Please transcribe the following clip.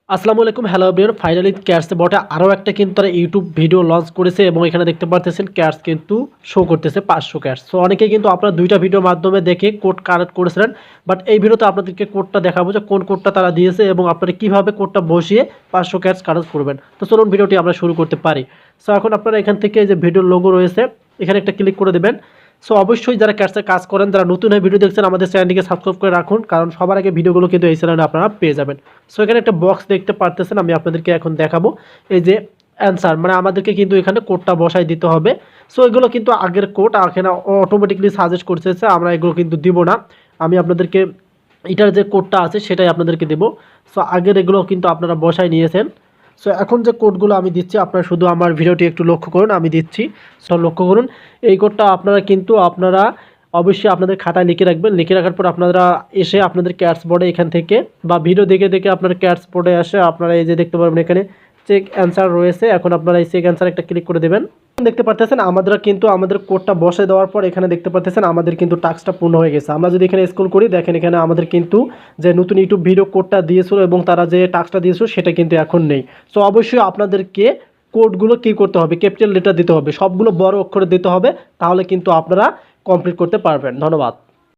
আসসালামু আলাইকুম, hello everyone. Finally cats বটে আরও একটা কিন্তু তারা ইউটিউব ভিডিও লঞ্চ করেছে এবং এখানে দেখতে পারতেছেন ক্যাটস কিন্তু শো করতেছে 500 ক্যাটস। সো অনেকেই কিন্তু আপনারা দুইটা ভিডিওর মাধ্যমে দেখে কোড কালেক্ট করেছিলেন, বাট এই ভিডিওতে আপনাদেরকে কোডটা দেখাবো যে কোন কোডটা তারা দিয়েছে এবং আপনারা কীভাবে কোডটা বসিয়ে 500 ক্যাটস কালেক্ট করবেন। তো চলুন ভিডিওটি আমরা শুরু করতে পারি। সো এখন আপনারা এখান থেকে যে ভিডিওর লোগো রয়েছে এখানে একটা ক্লিক করে দেবেন। সো অবশ্যই যারা ক্যাটসে কাজ করেন, যারা নতুন হয়ে ভিডিও দেখছেন, আমাদের চ্যানেলটিকে সাবস্ক্রাইব করে রাখুন, কারণ সবার আগে ভিডিওগুলো কিন্তু এই চ্যানেলে আপনারা পেয়ে যাবেন। সো এখানে একটা বক্স দেখতে পারতেছেন, আমি আপনাদেরকে এখন দেখাবো। এই যে অ্যান্সার, মানে আমাদেরকে কিন্তু এখানে কোডটা বসাই দিতে হবে। সো এগুলো কিন্তু আগের কোড এখানে অটোমেটিকলি সাজেস্ট করতেছে, আমরা এগুলো কিন্তু দিব না। আমি আপনাদেরকে এটার যে কোডটা আছে সেটাই আপনাদেরকে দেবো। সো আগের এগুলো কিন্তু আপনারা বসাই নিয়েছেন। সো এখন যে কোডগুলো আমি দিচ্ছি আপনারা শুধু আমার ভিডিওটি একটু লক্ষ্য করুন, আমি দিচ্ছি। সো লক্ষ্য করুন, এই কোডটা আপনারা অবশ্যই আপনাদের খাতায় লিখে রাখবেন। লিখে রাখার পর আপনারা এসে আপনাদের ক্যাটস বোর্ডে এখান থেকে বা ভিডিও দেখে দেখে আপনার ক্যাটস বোর্ডে আসে আপনারা এই যে দেখতে পারবেন এখানে চেক অ্যান্সার রয়েছে। এখন আপনারা এই চেক অ্যান্সার একটা ক্লিক করে দেবেন। দেখতে পারতেছেন আমাদের কোডটা বসে দেওয়ার পর এখানে দেখতে পারতেছেন আমাদের কিন্তু টাস্কটা পূর্ণ হয়ে গেছে। আমরা যদি এখানে স্ক্রল করি দেখেন এখানে আমাদের কিন্তু যে নতুন ইউটিউব ভিডিও কোডটা দিয়েছিল এবং তারা যে টাস্কটা দিয়েছিল সেটা কিন্তু এখন নেই। সো অবশ্যই আপনাদেরকে কোডগুলো কী করতে হবে, ক্যাপিটাল লেটার দিতে হবে, সবগুলো বড় অক্ষরে দিতে হবে, তাহলে কিন্তু আপনারা কমপ্লিট করতে পারবেন। ধন্যবাদ।